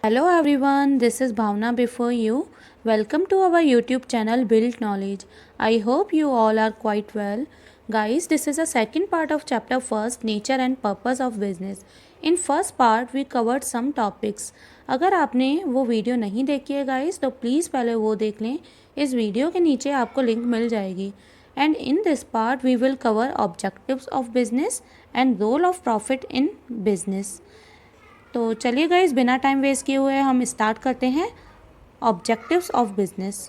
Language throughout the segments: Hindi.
Hello everyone, this is Bhavna before you. Welcome to our YouTube channel Build Knowledge. I hope you all are quite well. Guys, this is the second part of chapter first, Nature and Purpose of Business. In first part we covered some topics. अगर आपने वो वीडियो नहीं देखी है गाइस तो प्लीज़ पहले वो देख लें. इस वीडियो के नीचे आपको लिंक मिल जाएगी. And in this part we will cover objectives of business and role of profit in business. तो चलिए गाइस बिना टाइम वेस्ट किए हुए हम स्टार्ट करते हैं objectives of business.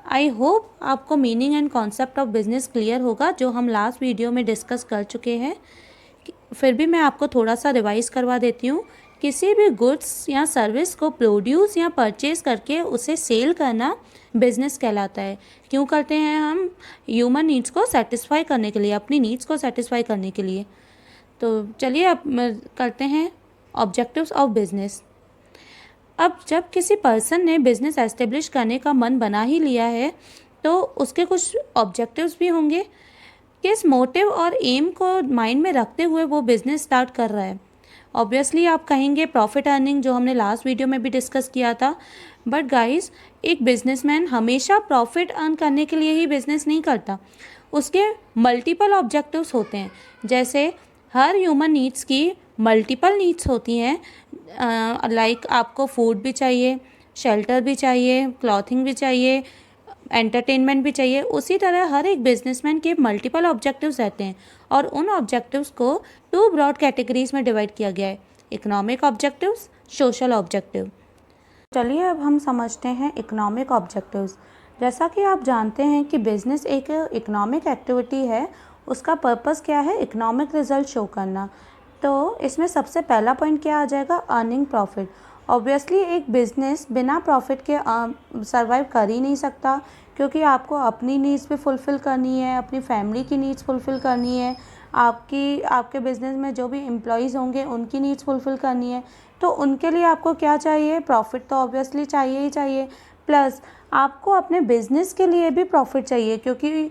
I hope आपको meaning and concept of business clear होगा जो हम लास्ट वीडियो में डिस्कस कर चुके हैं. फिर भी मैं आपको थोड़ा सा रिवाइज करवा देती हूँ. किसी भी गुड्स या सर्विस को प्रोड्यूस या परचेज करके उसे सेल करना बिजनेस कहलाता है. क्यों करते हैं हम? ह्यूमन नीड्स को सेटिस्फाई करने के लिए, अपनी नीड्स को सेटिस्फाई करने के लिए. तो चलिए अब करते हैं ऑब्जेक्टिव्स ऑफ बिजनेस. अब जब किसी पर्सन ने बिजनेस एस्टेब्लिश करने का मन बना ही लिया है तो उसके कुछ ऑब्जेक्टिव्स भी होंगे. किस मोटिव और एम को माइंड में रखते हुए वो बिज़नेस स्टार्ट कर रहा है. ऑब्वियसली आप कहेंगे प्रॉफिट अर्निंग, जो हमने लास्ट वीडियो में भी डिस्कस किया था. बट गाइस, एक बिजनेसमैन हमेशा प्रॉफिट अर्न करने के लिए ही बिजनेस नहीं करता. उसके मल्टीपल ऑब्जेक्टिव्स होते हैं. जैसे हर ह्यूमन नीड्स की मल्टीपल नीड्स होती हैं. लाइक आपको फूड भी चाहिए, शेल्टर भी चाहिए, क्लॉथिंग भी चाहिए, एंटरटेनमेंट भी चाहिए. उसी तरह हर एक बिजनेसमैन के मल्टीपल ऑब्जेक्टिव्स रहते हैं और उन ऑब्जेक्टिव्स को 2 ब्रॉड कैटेगरीज में डिवाइड किया गया है. Economic objectives, social objective. चलिए अब हम समझते हैं इकोनॉमिक ऑब्जेक्टिव्स. जैसा कि आप जानते हैं कि बिजनेस एक इकोनॉमिक एक्टिविटी है. उसका पर्पस क्या है? इकोनॉमिक रिजल्ट शो करना. तो इसमें सबसे पहला पॉइंट क्या आ जाएगा? Earning profit. ऑब्वियसली एक बिज़नेस बिना प्रॉफिट के सर्वाइव कर ही नहीं सकता, क्योंकि आपको अपनी नीड्स भी फुलफ़िल करनी है, अपनी फैमिली की नीड्स फुलफ़िल करनी है, आपके बिज़नेस में जो भी एम्प्लॉयज़ होंगे उनकी नीड्स फुलफ़िल करनी है. तो उनके लिए आपको क्या चाहिए? प्रॉफिट तो ऑब्वियसली चाहिए ही चाहिए. प्लस आपको अपने बिज़नेस के लिए भी प्रॉफिट चाहिए, क्योंकि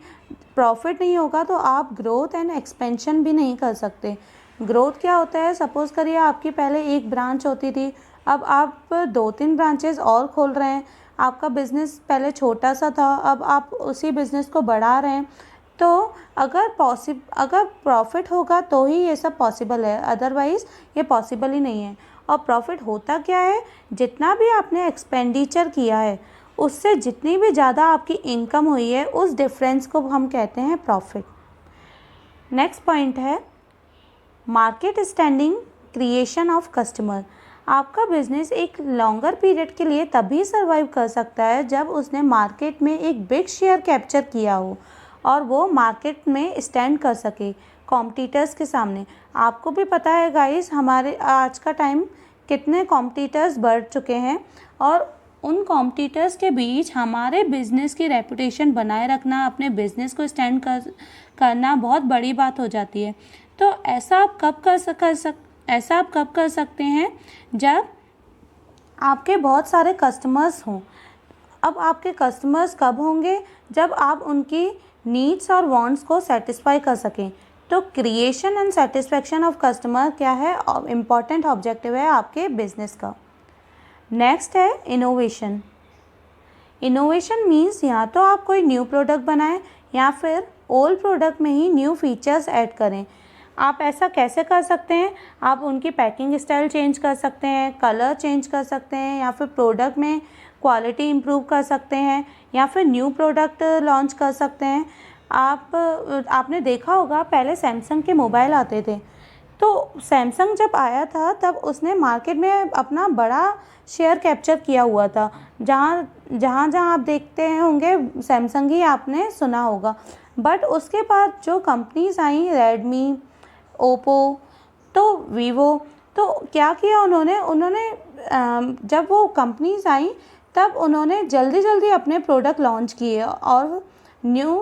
प्रॉफिट नहीं होगा तो आप ग्रोथ एंड एक्सपेंशन भी नहीं कर सकते. ग्रोथ क्या होता है? सपोज़ करिए आपकी पहले एक ब्रांच होती थी, अब आप 2-3 ब्रांचेस और खोल रहे हैं. आपका बिज़नेस पहले छोटा सा था, अब आप उसी बिज़नेस को बढ़ा रहे हैं. तो अगर प्रॉफिट होगा तो ही ये सब पॉसिबल है, अदरवाइज़ ये पॉसिबल ही नहीं है. और प्रॉफिट होता क्या है? जितना भी आपने एक्सपेंडिचर किया है उससे जितनी भी ज़्यादा आपकी इनकम हुई है उस डिफरेंस को हम कहते हैं प्रॉफिट. नेक्स्ट पॉइंट है market standing creation of customer. आपका बिजनेस एक लॉन्गर पीरियड के लिए तभी सर्वाइव कर सकता है जब उसने मार्केट में एक बिग शेयर कैप्चर किया हो और वो मार्केट में स्टैंड कर सके कॉम्पिटिटर्स के सामने. आपको भी पता है गाइस, हमारे आज का टाइम कितने कॉम्पिटिटर्स बढ़ चुके हैं और उन कॉम्पिटिटर्स के बीच हमारे बिज़नेस की रेपुटेशन बनाए रखना, अपने बिज़नेस को स्टैंड करना बहुत बड़ी बात हो जाती है. तो ऐसा आप कब कर सकते हैं? जब आपके बहुत सारे कस्टमर्स हों. अब आपके कस्टमर्स कब होंगे? जब आप उनकी नीड्स और वांट्स को सेटिस्फाई कर सकें. तो creation and satisfaction of customer क्या है? इम्पॉर्टेंट ऑब्जेक्टिव है आपके बिजनेस का. नेक्स्ट है इनोवेशन. इनोवेशन मीन्स या तो आप कोई न्यू प्रोडक्ट बनाएं या फिर ओल्ड प्रोडक्ट में ही न्यू फीचर्स ऐड करें. आप ऐसा कैसे कर सकते हैं? आप उनकी पैकिंग स्टाइल चेंज कर सकते हैं, कलर चेंज कर सकते हैं, या फिर प्रोडक्ट में क्वालिटी इम्प्रूव कर सकते हैं, या फिर न्यू प्रोडक्ट लॉन्च कर सकते हैं. आपने देखा होगा पहले सैमसंग के मोबाइल आते थे. तो सैमसंग जब आया था तब उसने मार्केट में अपना बड़ा शेयर कैप्चर किया हुआ था. जहाँ आप देखते हैं होंगे सैमसंग ही आपने सुना होगा. बट उसके बाद जो कंपनीज आई, रेडमी, ओप्पो, तो वीवो, तो क्या किया उन्होंने जब वो कंपनीज आई तब उन्होंने जल्दी अपने प्रोडक्ट लॉन्च किए और न्यू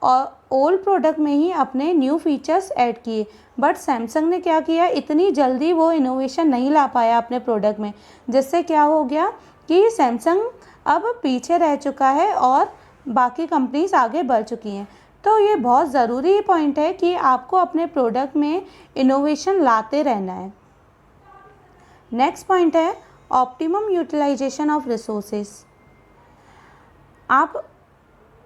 और ओल्ड प्रोडक्ट में ही अपने न्यू फीचर्स ऐड किए. बट सैमसंग ने क्या किया? इतनी जल्दी वो इनोवेशन नहीं ला पाया अपने प्रोडक्ट में, जिससे क्या हो गया कि सैमसंग अब पीछे रह चुका है और बाकी कंपनीज आगे बढ़ चुकी हैं. तो ये बहुत ज़रूरी पॉइंट है कि आपको अपने प्रोडक्ट में इनोवेशन लाते रहना है. नेक्स्ट पॉइंट है ऑप्टिमम यूटिलाइजेशन ऑफ रिसोर्सेज।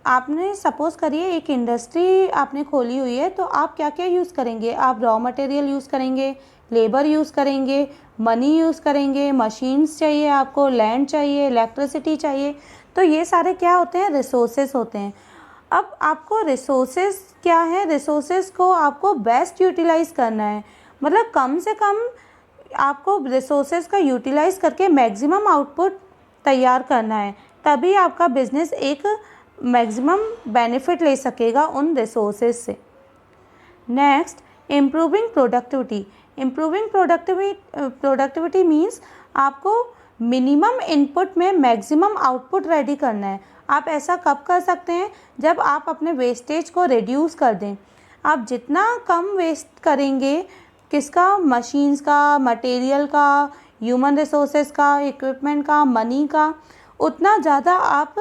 आपने सपोज़ करिए एक इंडस्ट्री आपने खोली हुई है, तो आप क्या क्या यूज़ करेंगे? आप रॉ मटेरियल यूज़ करेंगे, लेबर यूज़ करेंगे, मनी यूज़ करेंगे, मशीन्स चाहिए आपको, लैंड चाहिए, इलेक्ट्रिसिटी चाहिए। तो ये सारे क्या होते हैं? रिसोर्सेज होते हैं। अब आपको रिसोर्सेज क्या है? रिसोर्सेज को आपको बेस्ट यूटिलाइज़ करना है, मतलब कम से कम आपको रिसोर्सेज का यूटिलाइज़ करके मैक्सिमम आउटपुट तैयार करना है, तभी आपका बिजनेस एक मैक्सिमम बेनिफिट ले सकेगा उन रिसोर्सेज से। Next, improving productivity. Improving productivity means आपको मिनिमम इनपुट में मैक्सिमम आउटपुट रेडी करना है। आप ऐसा कब कर सकते हैं? जब आप अपने वेस्टेज को रिड्यूस कर दें। आप जितना कम वेस्ट करेंगे, किसका? मशीन्स का, मटेरियल का, ह्यूमन रिसोर्सेज का, इक्विपमेंट का, मनी का, उतना ज़्यादा आप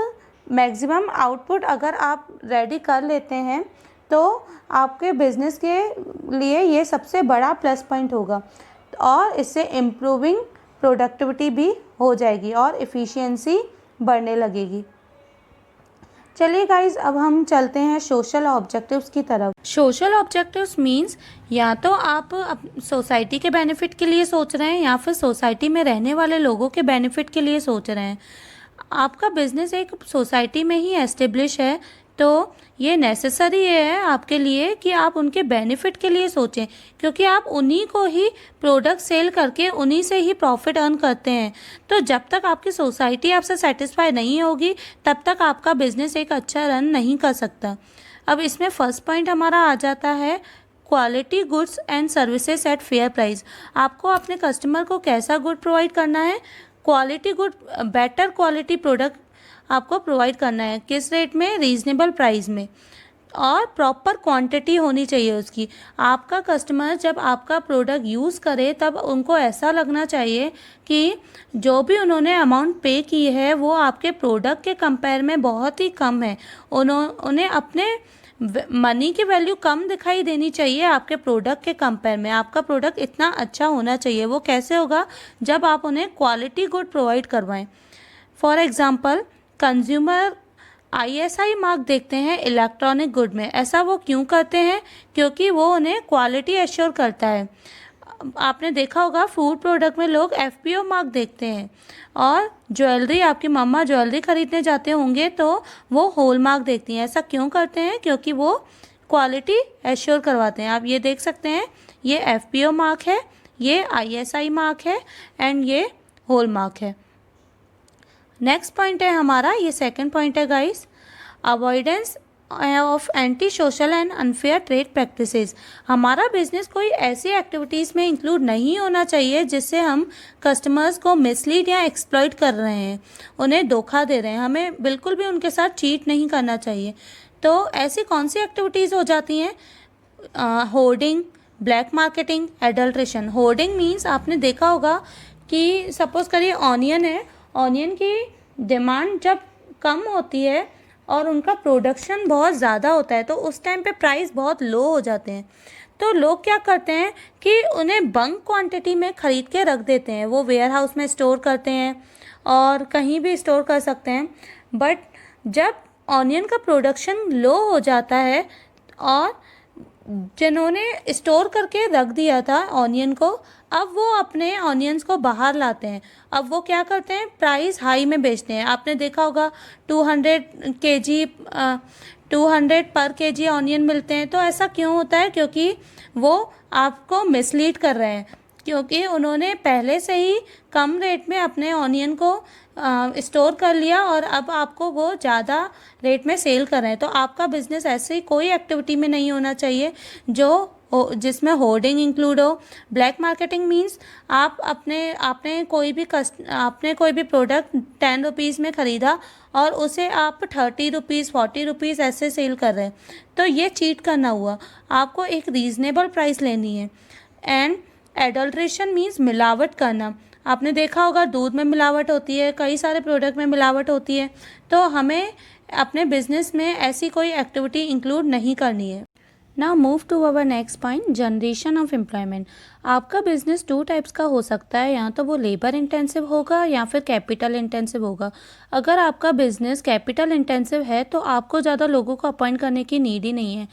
मैक्सिमम आउटपुट अगर आप रेडी कर लेते हैं तो आपके बिज़नेस के लिए ये सबसे बड़ा प्लस पॉइंट होगा, और इससे इम्प्रूविंग प्रोडक्टिविटी भी हो जाएगी और एफिशिएंसी बढ़ने लगेगी। चलिए गाइज, अब हम चलते हैं सोशल ऑब्जेक्टिव्स की तरफ। सोशल ऑब्जेक्टिव्स मीन्स या तो आप सोसाइटी के बेनिफिट के लिए सोच रहे हैं या फिर सोसाइटी में रहने वाले लोगों के बेनिफिट के लिए सोच रहे हैं। आपका बिजनेस एक सोसाइटी में ही एस्टेब्लिश है, तो ये नेसेसरी है आपके लिए कि आप उनके बेनिफिट के लिए सोचें, क्योंकि आप उन्हीं को ही प्रोडक्ट सेल करके उन्हीं से ही प्रॉफिट अर्न करते हैं। तो जब तक आपकी सोसाइटी आपसे सेटिस्फाई नहीं होगी, तब तक आपका बिजनेस एक अच्छा रन नहीं कर सकता। अब इसमें फर्स्ट पॉइंट हमारा आ जाता है quality goods and services at fair price. आपको अपने कस्टमर को कैसा गुड प्रोवाइड करना है? Quality good, better quality product आपको प्रोवाइड करना है। किस रेट में? रीज़नेबल प्राइस में, और प्रॉपर क्वांटिटी होनी चाहिए उसकी। आपका कस्टमर जब आपका प्रोडक्ट यूज़ करे तब उनको ऐसा लगना चाहिए कि जो भी उन्होंने अमाउंट पे की है वो आपके प्रोडक्ट के कंपेयर में बहुत ही कम है। उन्हें अपने मनी की वैल्यू कम दिखाई देनी चाहिए आपके प्रोडक्ट के कंपेयर में। आपका प्रोडक्ट इतना अच्छा होना चाहिए। वो कैसे होगा? जब आप उन्हें क्वालिटी गुड प्रोवाइड करवाएं। For example, consumer ISI mark देखते हैं इलेक्ट्रॉनिक गुड में। ऐसा वो क्यों करते हैं? क्योंकि वो उन्हें क्वालिटी एश्योर करता है। आपने देखा होगा फूड प्रोडक्ट में लोग FPO मार्क देखते हैं, और ज्वेलरी, आपकी मम्मा ज्वेलरी खरीदने जाते होंगे तो वो होल मार्क देखती हैं। ऐसा क्यों करते हैं? क्योंकि वो क्वालिटी एश्योर करवाते हैं। आप ये देख सकते हैं, ये FPO मार्क है, ये ISI मार्क है, एंड ये होल मार्क है। नेक्स्ट पॉइंट है हमारा, ये सेकंड पॉइंट है guys, avoidance of anti social and unfair trade practices. हमारा बिजनेस कोई ऐसी एक्टिविटीज़ में इंक्लूड नहीं होना चाहिए जिससे हम कस्टमर्स को मिसलीड या एक्सप्लॉइट कर रहे हैं, उन्हें धोखा दे रहे हैं। हमें बिल्कुल भी उनके साथ चीट नहीं करना चाहिए। तो ऐसी कौन सी एक्टिविटीज़ हो जाती हैं? Hoarding, black marketing, adulteration. Hoarding means आपने देखा होगा कि सपोज़ करिए ऑनियन है, ऑनियन की डिमांड जब कम होती है और उनका प्रोडक्शन बहुत ज़्यादा होता है तो उस टाइम पे प्राइस बहुत लो हो जाते हैं। तो लोग क्या करते हैं कि उन्हें बल्क क्वांटिटी में ख़रीद के रख देते हैं। वो वेयर हाउस में स्टोर करते हैं और कहीं भी स्टोर कर सकते हैं। बट जब ऑनियन का प्रोडक्शन लो हो जाता है और जिन्होंने स्टोर करके रख दिया था ऑनियन को, अब वो अपने ऑनियंस को बाहर लाते हैं। अब वो क्या करते हैं? प्राइस हाई में बेचते हैं। आपने देखा होगा 200 पर केजी ऑनियन मिलते हैं। तो ऐसा क्यों होता है? क्योंकि वो आपको मिसलीड कर रहे हैं, क्योंकि उन्होंने पहले से ही कम रेट में अपने ऑनियन को स्टोर कर लिया और अब आपको वो ज़्यादा रेट में सेल कर रहे हैं। तो आपका बिजनेस ऐसी कोई एक्टिविटी में नहीं होना चाहिए जिसमें होर्डिंग इंक्लूड हो। ब्लैक मार्केटिंग मीन्स आपने कोई भी प्रोडक्ट 10 रुपीज़ में ख़रीदा और उसे आप 30 रुपीज़ 40 रुपीज़ ऐसे सेल कर रहे हैं, तो ये चीट करना हुआ। आपको एक रीज़नेबल प्राइस लेनी है। एंड एडल्ट्रेशन मीन्स मिलावट करना। आपने देखा होगा दूध में मिलावट होती है, कई सारे प्रोडक्ट में मिलावट होती है। तो हमें अपने बिजनेस में ऐसी कोई एक्टिविटी इंक्लूड नहीं करनी है। Now move to our next point, generation of employment. आपका बिजनेस टू टाइप्स का हो सकता है, या तो वो लेबर इंटेंसिव होगा या फिर कैपिटल इंटेंसिव होगा। अगर आपका बिजनेस कैपिटल इंटेंसिव है तो आपको ज़्यादा लोगों को अपॉइंट करने की नीड ही नहीं है।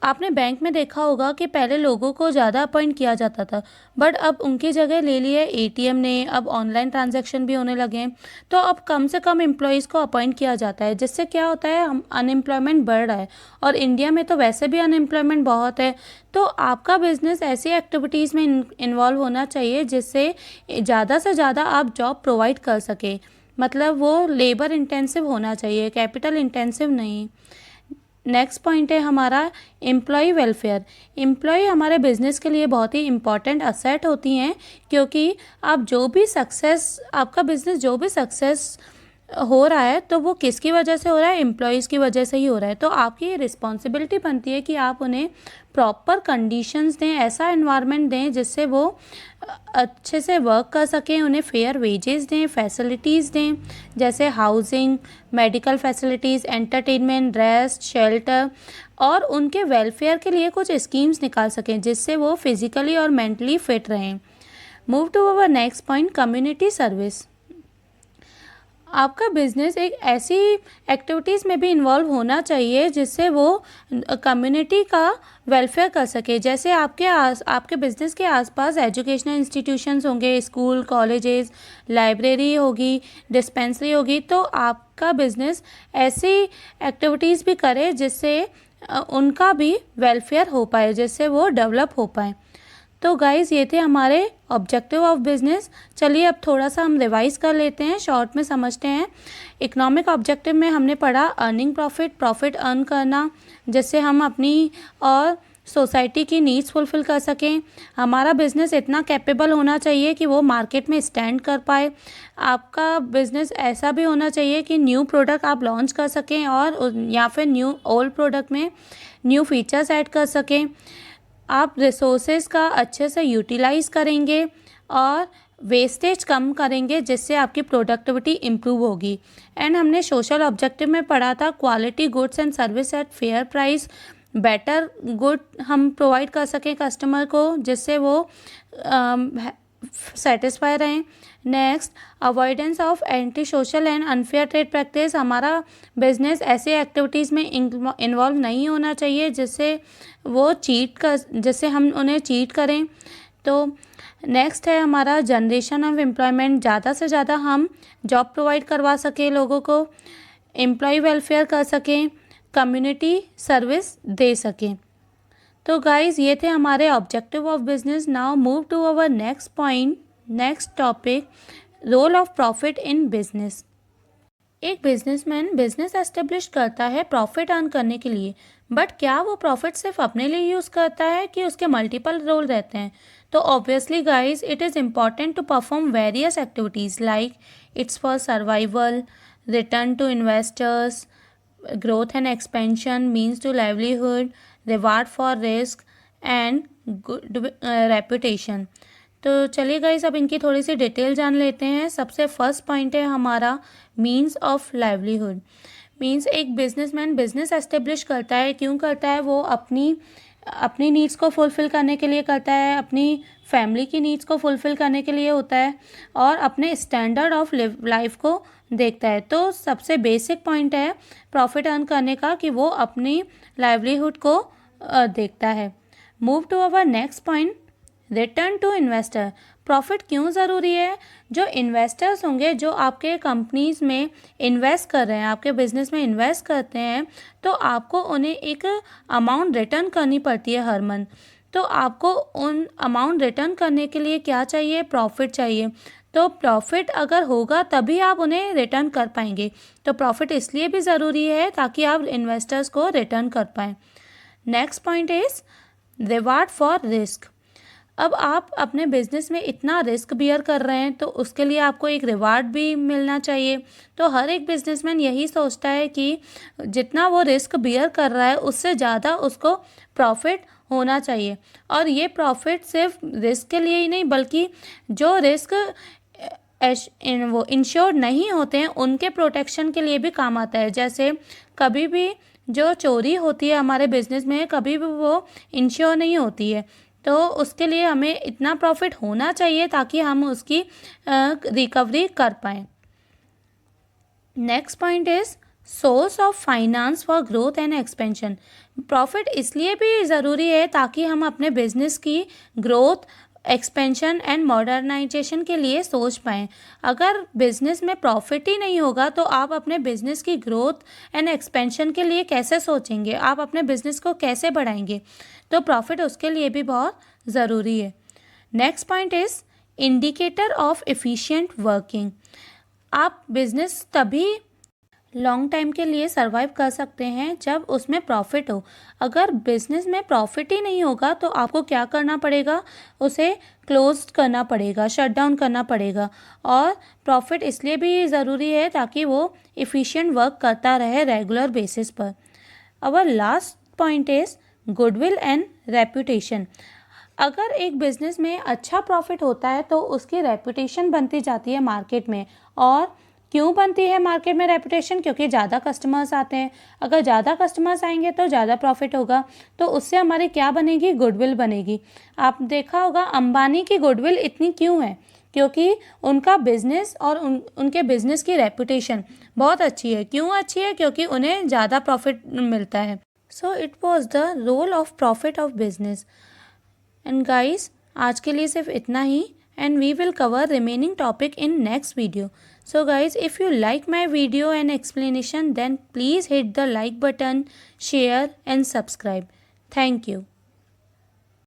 आपने बैंक में देखा होगा कि पहले लोगों को ज़्यादा अपॉइंट किया जाता था, बट अब उनकी जगह ले लिए एटीएम ने, अब ऑनलाइन ट्रांजैक्शन भी होने लगे हैं, तो अब कम से कम एम्प्लॉयज़ को अपॉइंट किया जाता है, जिससे क्या होता है, हम अनएम्प्लॉयमेंट बढ़ रहा है और इंडिया में तो वैसे भी अनएम्प्लॉयमेंट बहुत है। तो आपका बिजनेस ऐसी एक्टिविटीज़ में इन्वॉल्व होना चाहिए जिससे ज़्यादा से ज़्यादा आप जॉब प्रोवाइड कर सके, मतलब वो लेबर इंटेंसिव होना चाहिए, कैपिटल इंटेंसिव नहीं। नेक्स्ट पॉइंट है हमारा एम्प्लॉय वेलफेयर। एम्प्लॉय हमारे बिजनेस के लिए बहुत ही इम्पॉर्टेंट असेट होती हैं, क्योंकि आप जो भी सक्सेस, आपका बिजनेस जो भी सक्सेस हो रहा है तो वो किसकी वजह से हो रहा है, एम्प्लॉयज़ की वजह से ही हो रहा है। तो आपकी ये रिस्पॉन्सिबिलिटी बनती है कि आप उन्हें प्रॉपर कंडीशंस दें, ऐसा एनवायरनमेंट दें जिससे वो अच्छे से वर्क कर सकें, उन्हें फेयर वेजेस दें, फैसिलिटीज़ दें, जैसे housing, medical facilities, entertainment, rest, shelter, और उनके वेलफेयर के लिए कुछ स्कीम्स निकाल सकें जिससे वो फिज़िकली और मेंटली फिट रहें। Move to our next point, community service. आपका बिजनेस एक ऐसी एक्टिविटीज़ में भी इन्वॉल्व होना चाहिए जिससे वो कम्युनिटी का वेलफेयर कर सके। जैसे आपके बिजनेस के आसपास एजुकेशनल इंस्टीट्यूशंस होंगे, स्कूल, कॉलेजेस, लाइब्रेरी होगी, डिस्पेंसरी होगी, तो आपका बिजनेस ऐसी एक्टिविटीज़ भी करे जिससे उनका भी वेलफेयर हो पाए, जिससे वो डेवलप हो पाए। तो गाइज़ ये थे हमारे ऑब्जेक्टिव ऑफ बिजनेस। चलिए अब थोड़ा सा हम रिवाइज कर लेते हैं, शॉर्ट में समझते हैं। इकोनॉमिक ऑब्जेक्टिव में हमने पढ़ा अर्निंग प्रॉफिट अर्न करना, जिससे हम अपनी और सोसाइटी की नीड्स फुलफ़िल कर सकें। हमारा बिज़नेस इतना कैपेबल होना चाहिए कि वो मार्केट में स्टैंड कर पाए। आपका बिज़नेस ऐसा भी होना चाहिए कि न्यू प्रोडक्ट आप लॉन्च कर सकें और या फिर ओल्ड प्रोडक्ट में न्यू फीचर्स ऐड कर सकें। आप रिसोर्सेज का अच्छे से यूटिलाइज़ करेंगे और वेस्टेज कम करेंगे, जिससे आपकी प्रोडक्टिविटी इम्प्रूव होगी। एंड हमने सोशल ऑब्जेक्टिव में पढ़ा था quality goods and service at fair price, better good हम प्रोवाइड कर सकें कस्टमर को, जिससे वो सेटिस्फाई रहें। Next, avoidance of anti social and unfair trade practice. हमारा बिजनेस ऐसे एक्टिविटीज़ में इन्वॉल्व नहीं होना चाहिए जिससे हम उन्हें चीट करें। तो नेक्स्ट है हमारा जनरेशन ऑफ एम्प्लॉयमेंट, ज़्यादा से ज़्यादा हम जॉब प्रोवाइड करवा सकें लोगों को, एम्प्लॉय वेलफेयर कर सकें, कम्युनिटी सर्विस दे सकें। तो गाइज़ ये थे हमारे objective of business. Now move to our next point, next topic, role of profit in business. एक बिजनेसमैन बिजनेस एस्टेब्लिश करता है प्रॉफिट अर्न करने के लिए, बट क्या वो प्रॉफिट सिर्फ अपने लिए यूज़ करता है कि उसके मल्टीपल रोल रहते हैं? तो obviously guys it is important to perform various activities like it's for survival, return to investors, growth and expansion, means to livelihood, reward for risk and good reputation। तो चलिए गाइस अब इनकी थोड़ी सी डिटेल जान लेते हैं। सबसे फर्स्ट पॉइंट है हमारा मीन्स ऑफ लाइवलीहुड। मीन्स एक बिजनेसमैन बिजनेस एस्टेब्लिश करता है, क्यों करता है? वो अपनी नीड्स को फुलफ़िल करने के लिए करता है, अपनी फैमिली की नीड्स को फुलफ़िल करने के लिए होता है, और अपने स्टैंडर्ड ऑफ लाइफ को देखता है। तो सबसे बेसिक पॉइंट है प्रॉफिट अर्न करने का कि वो अपनी लाइवलीहुड को देखता है। Move to our next point, return to investor. Profit क्यों ज़रूरी है? जो इन्वेस्टर्स होंगे, जो आपके कंपनीज़ में इन्वेस्ट कर रहे हैं, आपके बिजनेस में इन्वेस्ट करते हैं, तो आपको उन्हें एक अमाउंट रिटर्न करनी पड़ती है हर मंथ। तो आपको उन अमाउंट रिटर्न करने के लिए क्या चाहिए? प्रॉफिट चाहिए। तो प्रॉफिट अगर होगा तभी आप उन्हें रिटर्न कर पाएंगे। तो प्रॉफिट इसलिए भी ज़रूरी है ताकि आप इन्वेस्टर्स को रिटर्न कर पाएँ। Next point is reward for risk. अब आप अपने बिजनेस में इतना रिस्क बियर कर रहे हैं तो उसके लिए आपको एक रिवार्ड भी मिलना चाहिए। तो हर एक बिजनेसमैन यही सोचता है कि जितना वो रिस्क बियर कर रहा है उससे ज़्यादा उसको प्रॉफिट होना चाहिए। और ये प्रॉफिट सिर्फ रिस्क के लिए ही नहीं, बल्कि जो रिस्क वो इंश्योर्ड नहीं होते हैं उनके प्रोटेक्शन के लिए भी काम आता है। जैसे कभी भी जो चोरी होती है हमारे बिजनेस में, कभी भी वो इंश्योर नहीं होती है, तो उसके लिए हमें इतना प्रॉफिट होना चाहिए ताकि हम उसकी रिकवरी कर पाएँ। Next point is source of finance for growth and expansion. Profit इसलिए भी ज़रूरी है ताकि हम अपने बिजनेस की ग्रोथ, एक्सपेंशन एंड मॉडर्नाइजेशन के लिए सोच पाएँ। अगर बिजनेस में प्रॉफिट ही नहीं होगा तो आप अपने बिजनेस की ग्रोथ एंड एक्सपेंशन के लिए कैसे सोचेंगे, आप अपने बिजनेस को कैसे बढ़ाएंगे? तो प्रॉफिट उसके लिए भी बहुत ज़रूरी है। Next point is indicator of efficient working. आप बिजनेस तभी लॉन्ग टाइम के लिए सर्वाइव कर सकते हैं जब उसमें प्रॉफिट हो। अगर बिजनेस में प्रॉफिट ही नहीं होगा तो आपको क्या करना पड़ेगा, उसे क्लोज करना पड़ेगा, शट डाउन करना पड़ेगा। और प्रॉफिट इसलिए भी ज़रूरी है ताकि वो एफिशिएंट वर्क करता रहे रेगुलर बेसिस पर। Our last point is goodwill and reputation. अगर एक बिज़नेस में अच्छा प्रॉफिट होता है तो उसकी रेपुटेशन बनती जाती है मार्केट में। और क्यों बनती है मार्केट में रेपुटेशन? क्योंकि ज़्यादा कस्टमर्स आते हैं। अगर ज़्यादा कस्टमर्स आएंगे तो ज़्यादा प्रॉफिट होगा, तो उससे हमारी क्या बनेगी? गुडविल बनेगी। आप देखा होगा अंबानी की गुडविल इतनी क्यों है? क्योंकि उनका बिजनेस और उनके बिजनेस की रेपुटेशन बहुत अच्छी है। क्यों अच्छी है? क्योंकि उन्हें ज़्यादा प्रॉफिट मिलता है। So it was the role of profit of business. And guys, आज के लिए सिर्फ इतना ही, and we will cover remaining topic in next video. So guys, if you like my video and explanation, then please hit the like button, share and subscribe. Thank you.